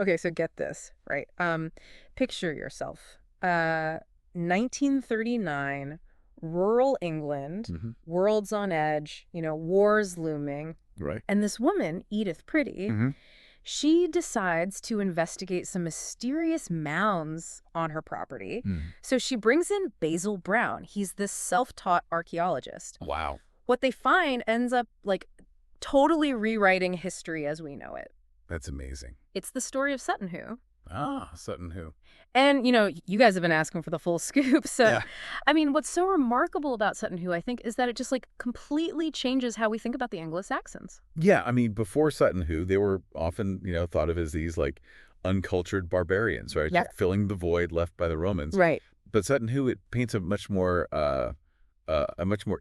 Okay, so get this, right? Picture yourself. 1939, rural England, Hmm. world's on edge, wars looming. Right. And this woman, Edith Pretty, Hmm. she decides to investigate some mysterious mounds on her property. Mm. So she brings in Basil Brown. He's this self-taught archaeologist. Wow. What they find ends up, like, totally rewriting history as we know it. That's amazing. It's the story of Sutton Hoo. Ah, Sutton Hoo. And, you guys have been asking for the full scoop. So, Yeah. I mean, what's so remarkable about Sutton Hoo, I think, is that it just, like, completely changes how we think about the Anglo-Saxons. Yeah, I mean, before Sutton Hoo, they were often, thought of as these, like, uncultured barbarians, right? Yeah. Filling the void left by the Romans. Right. But Sutton Hoo, it paints a much more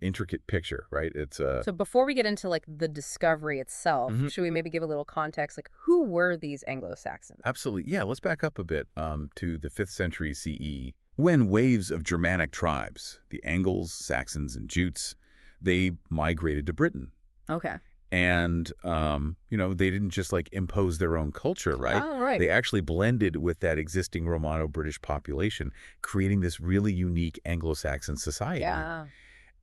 intricate picture, right? So before we get into, like, the discovery itself, Mhm. should we maybe give a little context? Like, who were these Anglo-Saxons? Absolutely. Yeah, let's back up a bit to the 5th century CE, when waves of Germanic tribes, the Angles, Saxons, and Jutes, they migrated to Britain. Okay. And, they didn't just, like, impose their own culture, right? Oh, right. They actually blended with that existing Romano-British population, creating this really unique Anglo-Saxon society. Yeah.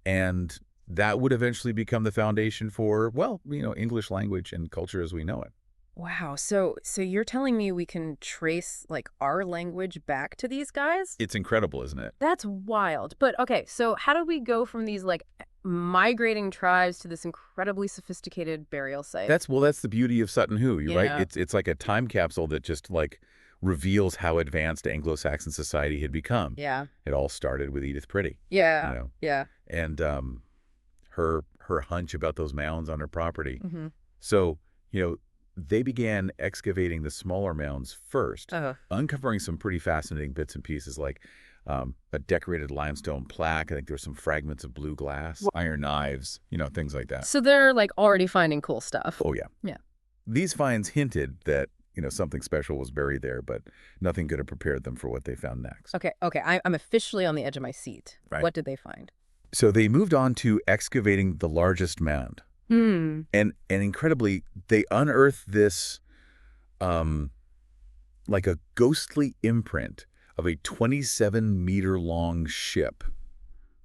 And that would eventually become the foundation for, well, English language and culture as we know it. Wow. So you're telling me we can trace, like, our language back to these guys? It's incredible, isn't it? That's wild. But okay, so how do we go from these, like, migrating tribes to this incredibly sophisticated burial site? That's the beauty of Sutton Hoo, you're right? Yeah. It's like a time capsule that just, like, reveals how advanced Anglo-Saxon society had become. Yeah. It all started with Edith Pretty, Yeah. Yeah. and her hunch about those mounds on her property. Mm-hmm. So, they began excavating the smaller mounds first, Uh-huh. uncovering some pretty fascinating bits and pieces like a decorated limestone plaque. I think there were some fragments of blue glass, iron knives, things like that. So they're, like, already finding cool stuff. Oh, yeah. Yeah. These finds hinted that, something special was buried there, but nothing could have prepared them for what they found next. Okay. I'm officially on the edge of my seat. Right. What did they find? So they moved on to excavating the largest mound. Hmm. And incredibly, they unearthed this, like a ghostly imprint of a 27-meter-long ship,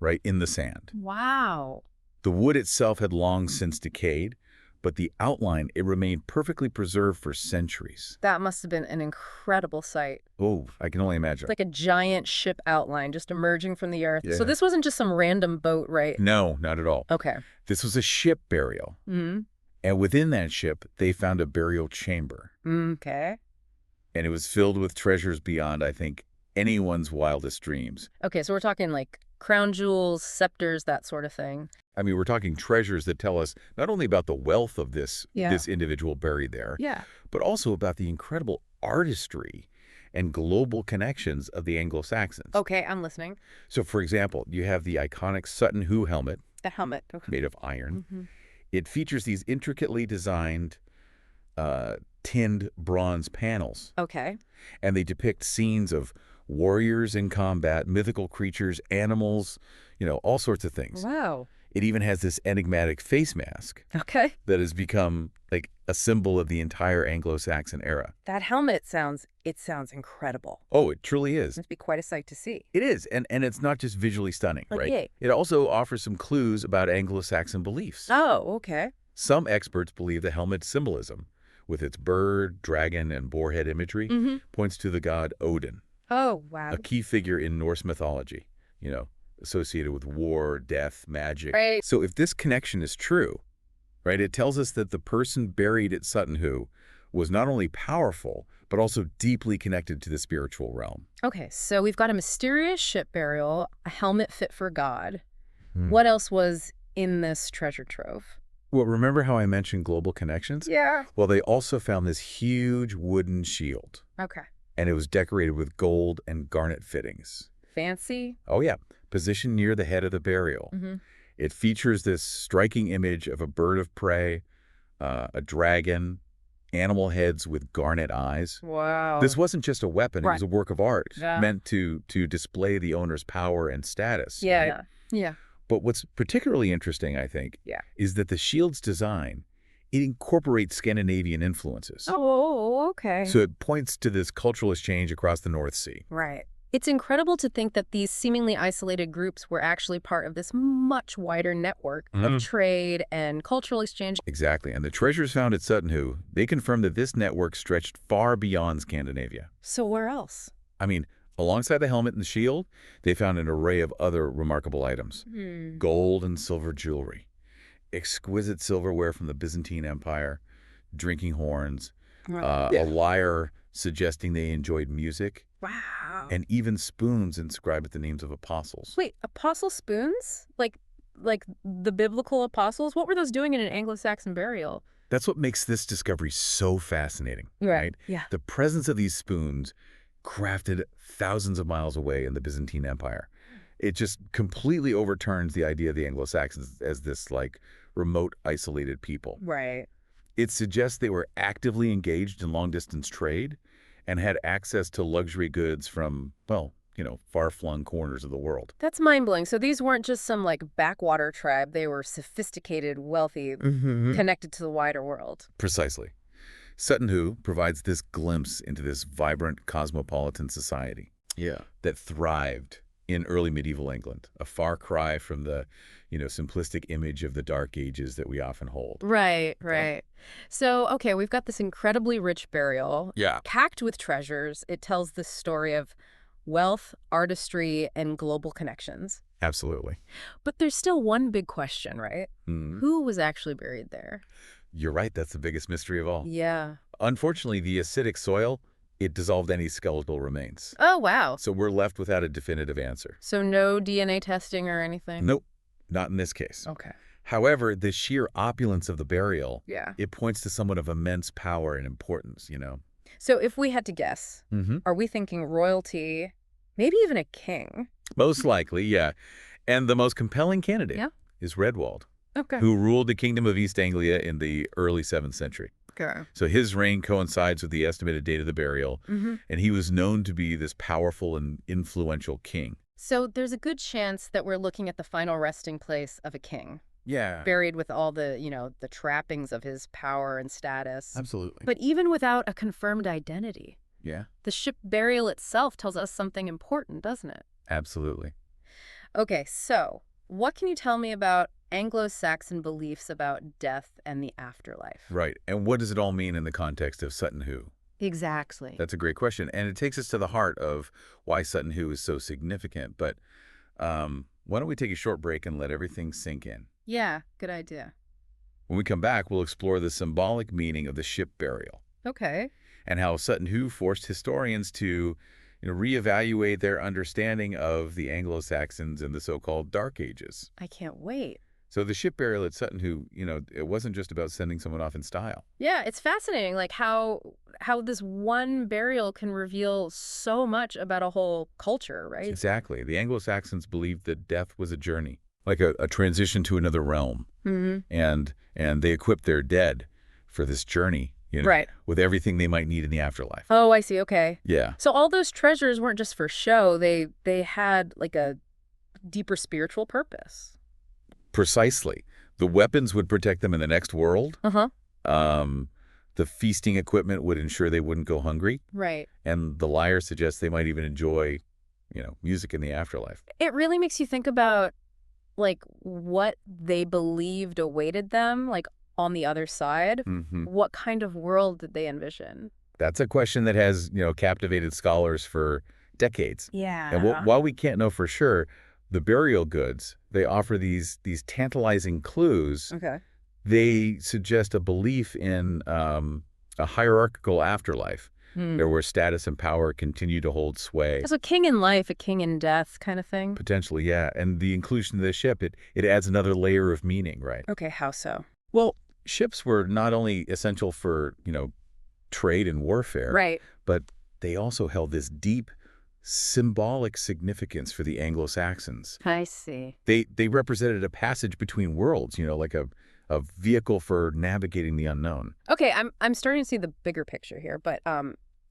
right, in the sand. Wow. The wood itself had long since decayed, but the outline, it remained perfectly preserved for centuries. That must have been an incredible sight. Oh, I can only imagine. It's like a giant ship outline just emerging from the earth. Yeah. So this wasn't just some random boat, right? No, not at all. Okay. This was a ship burial. Mm-hmm. And within that ship, they found a burial chamber. Okay. And it was filled with treasures beyond, I think, anyone's wildest dreams. Okay, so we're talking, like, crown jewels, scepters, that sort of thing. I mean, we're talking treasures that tell us not only about the wealth of this individual buried there, Yeah. but also about the incredible artistry and global connections of the Anglo-Saxons. Okay, I'm listening. So, for example, you have the iconic Sutton Hoo helmet The helmet. Okay. made of iron. Mm-hmm. It features these intricately designed tinned bronze panels, Okay. and they depict scenes of warriors in combat, mythical creatures, animals, all sorts of things. Wow. It even has this enigmatic face mask Okay. that has become like a symbol of the entire Anglo-Saxon era. That helmet sounds incredible. Oh, it truly is. Must be quite a sight to see. It is, and it's not just visually stunning, Like, right? yay. It also offers some clues about Anglo-Saxon beliefs. Oh, okay. Some experts believe the helmet's symbolism, with its bird, dragon, and boarhead imagery, Mm-hmm. points to the god Odin, Oh, wow. a key figure in Norse mythology, associated with war, death, magic. Right. So if this connection is true, right, it tells us that the person buried at Sutton Hoo was not only powerful, but also deeply connected to the spiritual realm. Okay, so we've got a mysterious ship burial, a helmet fit for God. Hmm. What else was in this treasure trove? Well, remember how I mentioned global connections? Yeah. Well, they also found this huge wooden shield, Okay. and it was decorated with gold and garnet fittings. Fancy? Oh, yeah. Positioned near the head of the burial. Mm-hmm. It features this striking image of a bird of prey, a dragon, animal heads with garnet eyes. Wow. This wasn't just a weapon. It Right. was a work of art Yeah. meant to display the owner's power and status. Yeah. right? Yeah. But what's particularly interesting, I think, Yeah. is that the shield's design, it incorporates Scandinavian influences. Oh, okay. So it points to this cultural exchange across the North Sea. Right. It's incredible to think that these seemingly isolated groups were actually part of this much wider network of trade and cultural exchange. Exactly. And the treasures found at Sutton Hoo, they confirm that this network stretched far beyond Scandinavia. So where else? I mean, alongside the helmet and the shield, they found an array of other remarkable items. Gold and silver jewelry, exquisite silverware from the Byzantine Empire, drinking horns, a lyre suggesting they enjoyed music, Wow. and even spoons inscribed with the names of apostles. Wait, apostle spoons? Like the biblical apostles? What were those doing in an Anglo-Saxon burial? That's what makes this discovery so fascinating, right? Yeah. The presence of these spoons crafted thousands of miles away in the Byzantine Empire. It just completely overturns the idea of the Anglo-Saxons as this, like, remote, isolated people. Right. It suggests they were actively engaged in long-distance trade and had access to luxury goods from, well, far-flung corners of the world. That's mind-blowing. So these weren't just some, like, backwater tribe. They were sophisticated, wealthy, connected to the wider world. Precisely. Sutton Hoo provides this glimpse into this vibrant cosmopolitan society that thrived in early medieval England, a far cry from the, simplistic image of the Dark Ages that we often hold. Right. So, okay, we've got this incredibly rich burial. Yeah. Packed with treasures. It tells the story of wealth, artistry, and global connections. Absolutely. But there's still one big question, right? Who was actually buried there? You're right. That's the biggest mystery of all. Yeah. Unfortunately, the acidic soil, it dissolved any skeletal remains. Oh, wow. So we're left without a definitive answer. So no DNA testing or anything? Nope, not in this case. Okay. However, the sheer opulence of the burial, Yeah. it points to someone of immense power and importance, So if we had to guess, are we thinking royalty, maybe even a king? Most likely, yeah. And the most compelling candidate Yeah. is Redwald, Okay. who ruled the Kingdom of East Anglia in the early 7th century. Okay. So his reign coincides with the estimated date of the burial, and he was known to be this powerful and influential king. So there's a good chance that we're looking at the final resting place of a king, Yeah. buried with all the, the trappings of his power and status. Absolutely. But even without a confirmed identity, Yeah, the ship burial itself tells us something important, doesn't it? absolutely. Okay, so what can you tell me about Anglo-Saxon beliefs about death and the afterlife? Right. And what does it all mean in the context of Sutton Hoo? Exactly. That's a great question. And it takes us to the heart of why Sutton Hoo is so significant. But why don't we take a short break and let everything sink in? Yeah, good idea. When we come back, we'll explore the symbolic meaning of the ship burial Okay. and how Sutton Hoo forced historians to reevaluate their understanding of the Anglo-Saxons and the so-called Dark Ages. I can't wait. So the ship burial at Sutton Hoo, it wasn't just about sending someone off in style. Yeah, it's fascinating, like how this one burial can reveal so much about a whole culture, right? Exactly. The Anglo-Saxons believed that death was a journey, like a transition to another realm. And they equipped their dead for this journey, Right. with everything they might need in the afterlife. Oh, I see. Okay. Yeah. So all those treasures weren't just for show. They had like a deeper spiritual purpose. Precisely. The weapons would protect them in the next world. Uh-huh. The feasting equipment would ensure they wouldn't go hungry. Right. And the lyre suggests they might even enjoy, music in the afterlife. It really makes you think about like what they believed awaited them, like on the other side. What kind of world did they envision? That's a question that has, captivated scholars for decades. Yeah. And while we can't know for sure, the burial goods, they offer these tantalizing clues. Okay. They suggest a belief in a hierarchical afterlife, where status and power continue to hold sway. So king in life, a king in death kind of thing? Potentially, yeah. And the inclusion of the ship, it adds another layer of meaning, right? Okay, how so? Well, ships were not only essential for, trade and warfare, Right. but they also held this deep symbolic significance for the Anglo-Saxons. I see. They represented a passage between worlds, like a vehicle for navigating the unknown. Okay, I'm starting to see the bigger picture here, but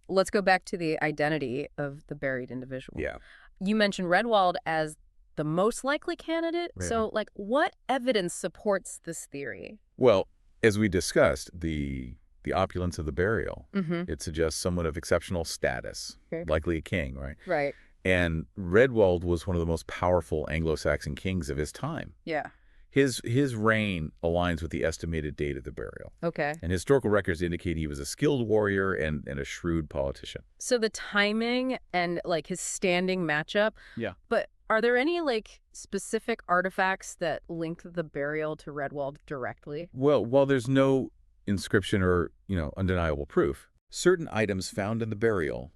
let's go back to the identity of the buried individual. Yeah. You mentioned Redwald as the most likely candidate. Right. So, like, what evidence supports this theory? Well, As we discussed, the opulence of the burial, it suggests someone of exceptional status, Okay. likely a king, right? Right. And Redwald was one of the most powerful Anglo-Saxon kings of his time. Yeah. His reign aligns with the estimated date of the burial. Okay. And historical records indicate he was a skilled warrior and a shrewd politician. So the timing and like his standing matchup. Yeah. But are there any like specific artifacts that link the burial to Redwald directly? Well, while there's no inscription or, undeniable proof, certain items found in the burial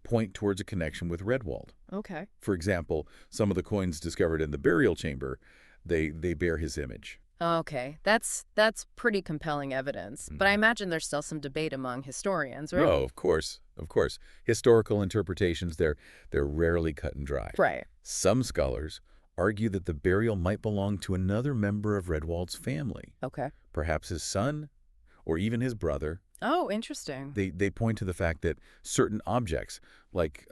point towards a connection with Redwald. Okay. For example, some of the coins discovered in the burial chamber, they bear his image. Okay. That's pretty compelling evidence. But I imagine there's still some debate among historians, right? Oh, of course. Of course. Historical interpretations, they're rarely cut and dry. Right. Some scholars argue that the burial might belong to another member of Redwald's family, Okay. perhaps his son or even his brother. Oh, interesting. They point to the fact that certain objects, like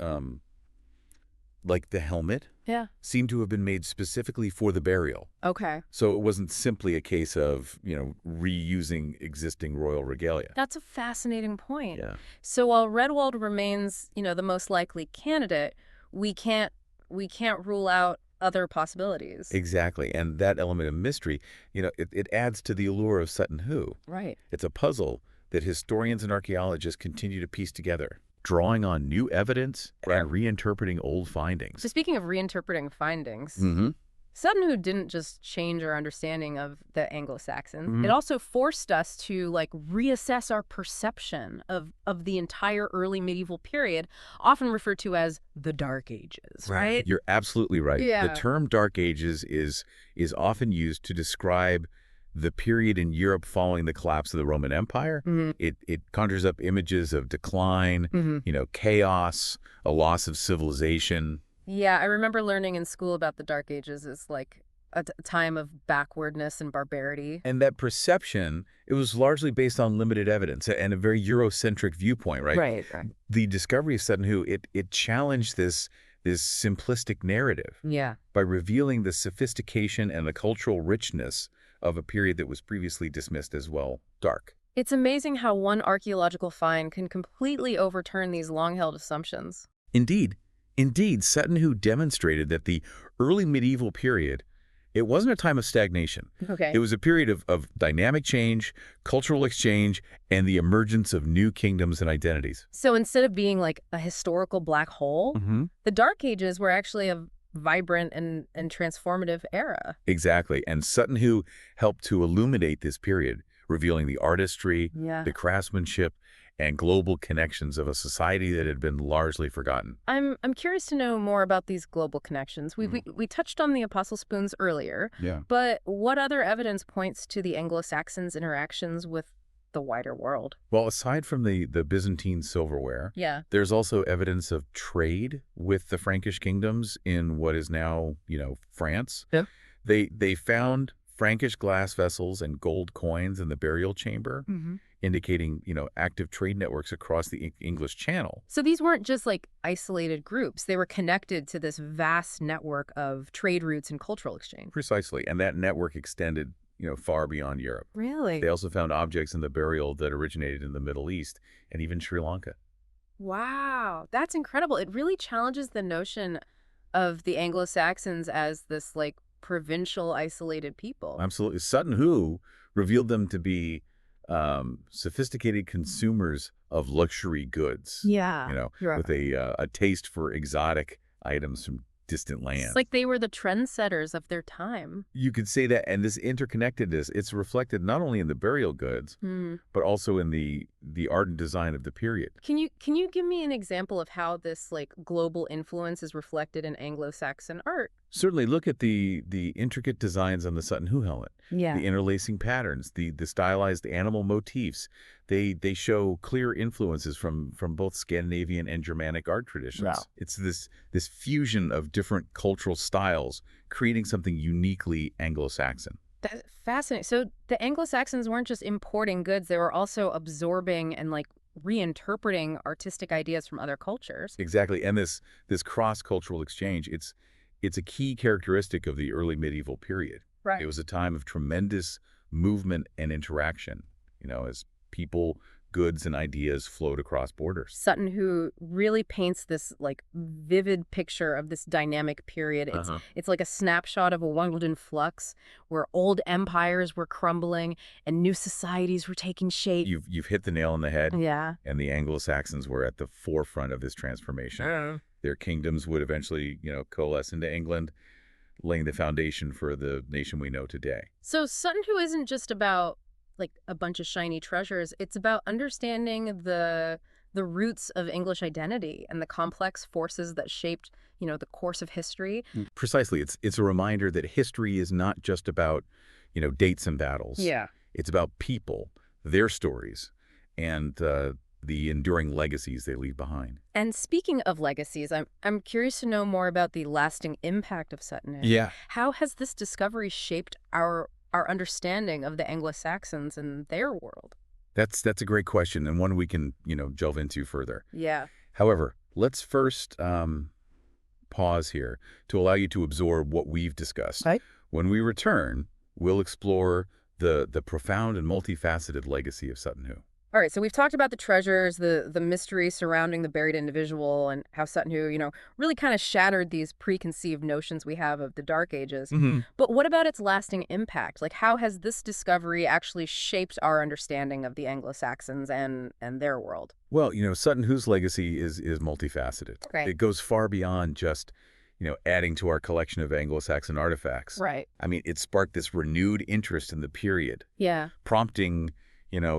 the helmet, Yeah. seem to have been made specifically for the burial. Okay. So it wasn't simply a case of, reusing existing royal regalia. That's a fascinating point. Yeah. So while Redwald remains, the most likely candidate, we can't rule out other possibilities. Exactly. And that element of mystery, it adds to the allure of Sutton Hoo. Right. It's a puzzle that historians and archaeologists continue to piece together, drawing on new evidence and reinterpreting old findings. So speaking of reinterpreting findings, Mm-hmm. Sutton Hoo didn't just change our understanding of the Anglo-Saxons. It also forced us to reassess our perception of the entire early medieval period, often referred to as the Dark Ages, right? You're absolutely right. Yeah. The term Dark Ages is often used to describe the period in Europe following the collapse of the Roman Empire. It conjures up images of decline, chaos, a loss of civilization. Yeah, I remember learning in school about the Dark Ages as a time of backwardness and barbarity. And that perception, it was largely based on limited evidence and a very Eurocentric viewpoint, right? Right. The discovery of Sutton Hoo, it challenged this simplistic narrative Yeah. by revealing the sophistication and the cultural richness of a period that was previously dismissed as, dark. It's amazing how one archaeological find can completely overturn these long-held assumptions. Indeed, Sutton Hoo demonstrated that the early medieval period, it wasn't a time of stagnation. Okay. It was a period of dynamic change, cultural exchange, and the emergence of new kingdoms and identities. So instead of being a historical black hole, the Dark Ages were actually a vibrant and transformative era. Exactly. And Sutton Hoo helped to illuminate this period, revealing the artistry, the craftsmanship, and global connections of a society that had been largely forgotten. I'm curious to know more about these global connections. We touched on the apostle spoons earlier, but what other evidence points to the Anglo-Saxons' interactions with the wider world? Well, aside from the Byzantine silverware, there's also evidence of trade with the Frankish kingdoms in what is now, France. Yeah. They found Frankish glass vessels and gold coins in the burial chamber, indicating, active trade networks across the English Channel. So these weren't just isolated groups. They were connected to this vast network of trade routes and cultural exchange. Precisely. And that network extended, far beyond Europe. Really? They also found objects in the burial that originated in the Middle East and even Sri Lanka. Wow, that's incredible. It really challenges the notion of the Anglo-Saxons as this provincial, isolated people. Absolutely. Sutton Hoo revealed them to be sophisticated consumers of luxury goods. Yeah. With a taste for exotic items from distant lands. It's like they were the trendsetters of their time. You could say that, and this interconnectedness, it's reflected not only in the burial goods, but also in the art and design of the period. Can you give me an example of how this global influence is reflected in Anglo-Saxon art? Certainly, look at the intricate designs on the Sutton Hoo helmet. Yeah. The interlacing patterns, the stylized animal motifs. They show clear influences from both Scandinavian and Germanic art traditions. Wow. It's this fusion of different cultural styles, creating something uniquely Anglo-Saxon. That's fascinating. So the Anglo-Saxons weren't just importing goods, they were also absorbing and reinterpreting artistic ideas from other cultures. Exactly. And this cross-cultural exchange, it's a key characteristic of the early medieval period. Right. It was a time of tremendous movement and interaction, as people, goods, and ideas flowed across borders. Sutton, who really paints this like vivid picture of this dynamic period. It's like a snapshot of a world in flux where old empires were crumbling and new societies were taking shape. You've hit the nail on the head. Yeah. And the Anglo-Saxons were at the forefront of this transformation. Their kingdoms would eventually, coalesce into England, laying the foundation for the nation we know today. So Sutton Hoo isn't just about like a bunch of shiny treasures. It's about understanding the roots of English identity and the complex forces that shaped, the course of history. Precisely. It's a reminder that history is not just about, dates and battles. Yeah. It's about people, their stories, and the enduring legacies they leave behind. And speaking of legacies, I'm curious to know more about the lasting impact of Sutton Hoo. Yeah. How has this discovery shaped our understanding of the Anglo-Saxons and their world? That's a great question, and one we can, delve into further. Yeah. However, let's first pause here to allow you to absorb what we've discussed. Right. When we return, we'll explore the profound and multifaceted legacy of Sutton Hoo. All right, so we've talked about the treasures, the mystery surrounding the buried individual, and how Sutton Hoo, really kind of shattered these preconceived notions we have of the Dark Ages. But what about its lasting impact? Like, how has this discovery actually shaped our understanding of the Anglo-Saxons and their world? Well, Sutton Hoo's legacy is multifaceted. Right. It goes far beyond just, adding to our collection of Anglo-Saxon artifacts. Right. I mean, it sparked this renewed interest in the period. Yeah. Prompting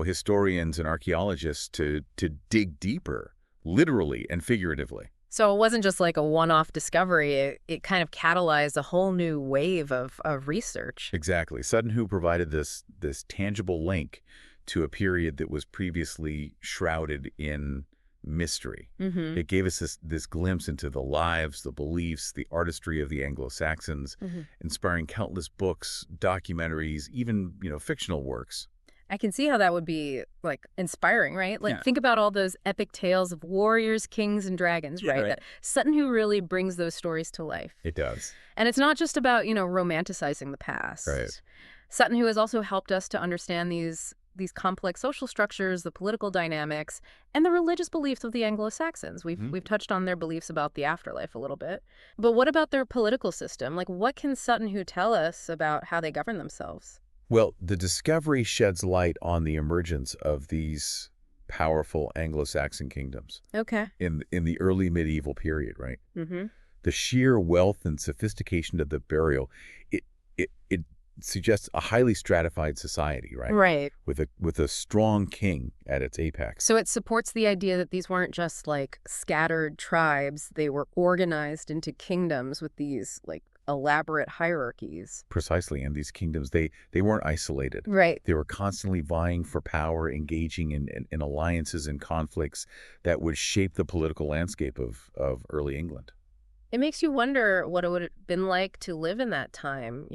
historians and archaeologists to dig deeper, literally and figuratively. So it wasn't just like a one-off discovery. It kind of catalyzed a whole new wave of research. Exactly. Sutton Hoo provided this tangible link to a period that was previously shrouded in mystery. It gave us this glimpse into the lives, the beliefs, the artistry of the Anglo-Saxons, inspiring countless books, documentaries, even, fictional works. I can see how that would be, like, inspiring, right? Like, think about all those epic tales of warriors, kings, and dragons, right? That Sutton Hoo really brings those stories to life. It does. And it's not just about, romanticizing the past. Right. Sutton Hoo has also helped us to understand these complex social structures, the political dynamics, and the religious beliefs of the Anglo-Saxons. We've touched on their beliefs about the afterlife a little bit. But what about their political system? Like, what can Sutton Hoo tell us about how they govern themselves? Well, the discovery sheds light on the emergence of these powerful Anglo-Saxon kingdoms. Okay. In the early medieval period, right? The sheer wealth and sophistication of the burial, it suggests a highly stratified society, right? Right. With a strong king at its apex. So it supports the idea that these weren't just like scattered tribes. They were organized into kingdoms with these like elaborate hierarchies. Precisely. And these kingdoms, they weren't isolated. Right. They were constantly vying for power, engaging in alliances and conflicts that would shape the political landscape of early England. It makes you wonder what it would have been like to live in that time,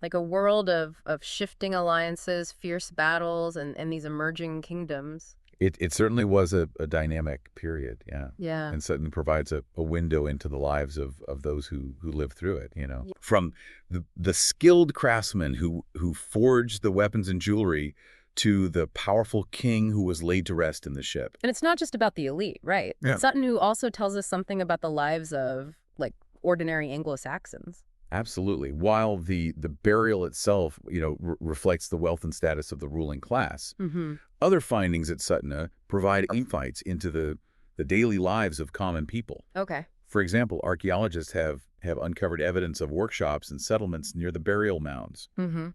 Like a world of shifting alliances, fierce battles, and these emerging kingdoms. It certainly was a dynamic period, yeah. Yeah. And certainly provides a window into the lives of those who lived through it, From the skilled craftsman who forged the weapons and jewelry to the powerful king who was laid to rest in the ship. And it's not just about the elite, right? Yeah. Sutton Hoo also tells us something about the lives of, like, ordinary Anglo-Saxons. Absolutely. While the burial itself, reflects the wealth and status of the ruling class, other findings at Sutton provide insights into the daily lives of common people. Okay. For example, archaeologists have uncovered evidence of workshops and settlements near the burial mounds,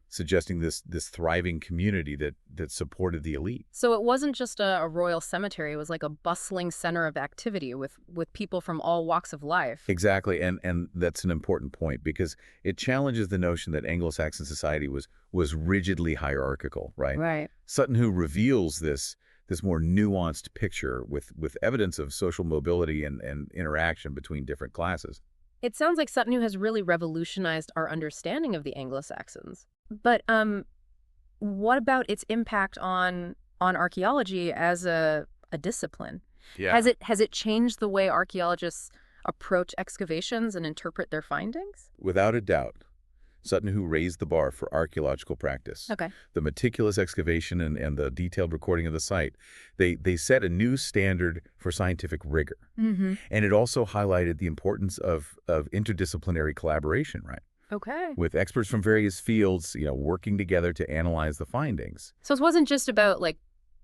suggesting this thriving community that supported the elite. So it wasn't just a royal cemetery. It was like a bustling center of activity with people from all walks of life. Exactly, and that's an important point because it challenges the notion that Anglo-Saxon society was rigidly hierarchical, right? Right. Sutton Hoo reveals this more nuanced picture with evidence of social mobility and interaction between different classes. It sounds like Sutton Hoo has really revolutionized our understanding of the Anglo-Saxons. But what about its impact on archaeology as a discipline? Yeah. Has it changed the way archaeologists approach excavations and interpret their findings? Without a doubt. Sutton Hoo raised the bar for archaeological practice. Okay. The meticulous excavation and the detailed recording of the site, they set a new standard for scientific rigor. Mm-hmm. And it also highlighted the importance of interdisciplinary collaboration, right? Okay. With experts from various fields, working together to analyze the findings. So it wasn't just about like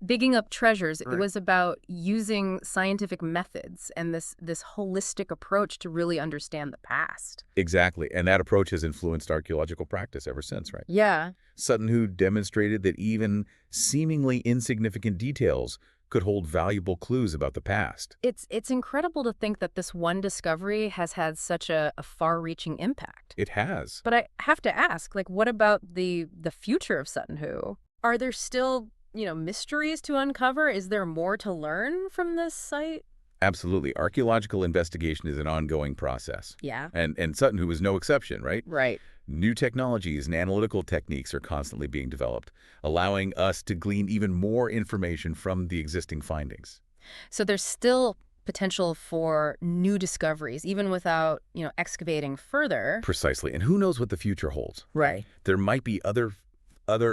digging up treasures. It Right. was about using scientific methods and this holistic approach to really understand the past. Exactly. And that approach has influenced archaeological practice ever since, right? Yeah. Sutton Hoo demonstrated that even seemingly insignificant details could hold valuable clues about the past. It's incredible to think that this one discovery has had such a far-reaching impact. It has. But I have to ask, like, what about the future of Sutton Hoo? Are there still, mysteries to uncover? Is there more to learn from this site? Absolutely. Archaeological investigation is an ongoing process. Yeah. And Sutton Hoo was no exception, right? Right. New technologies and analytical techniques are constantly being developed, allowing us to glean even more information from the existing findings. So there's still potential for new discoveries, even without, excavating further. Precisely. And who knows what the future holds? Right. There might be other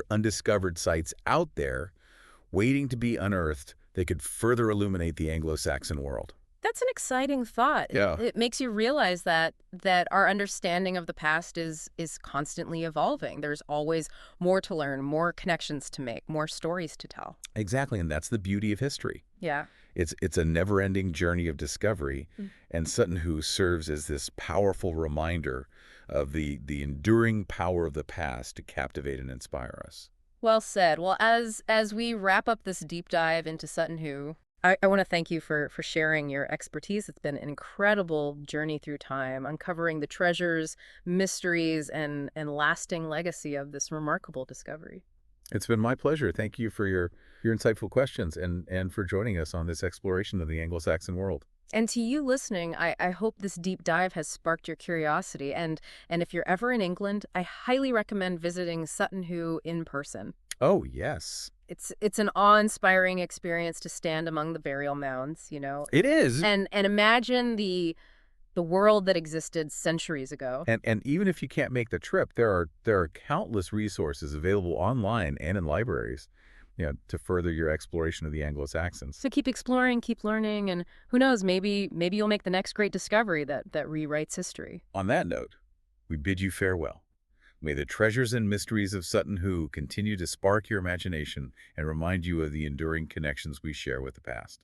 undiscovered sites out there waiting to be unearthed that could further illuminate the Anglo-Saxon world. That's an exciting thought. Yeah. It makes you realize that our understanding of the past is constantly evolving. There's always more to learn, more connections to make, more stories to tell. Exactly, and that's the beauty of history. Yeah. It's a never-ending journey of discovery, and Sutton Hoo serves as this powerful reminder of the enduring power of the past to captivate and inspire us. Well said. Well, as we wrap up this deep dive into Sutton Hoo, I want to thank you for sharing your expertise. It's been an incredible journey through time, uncovering the treasures, mysteries, and lasting legacy of this remarkable discovery. It's been my pleasure. Thank you for your insightful questions and for joining us on this exploration of the Anglo-Saxon world. And to you listening, I hope this deep dive has sparked your curiosity. And if you're ever in England, I highly recommend visiting Sutton Hoo in person. Oh, yes. It's an awe-inspiring experience to stand among the burial mounds, It is. and imagine the world that existed centuries ago. And even if you can't make the trip, there are countless resources available online and in libraries, to further your exploration of the Anglo-Saxons. So keep exploring, keep learning, and who knows, maybe you'll make the next great discovery that rewrites history. On that note, we bid you farewell. May the treasures and mysteries of Sutton Hoo continue to spark your imagination and remind you of the enduring connections we share with the past.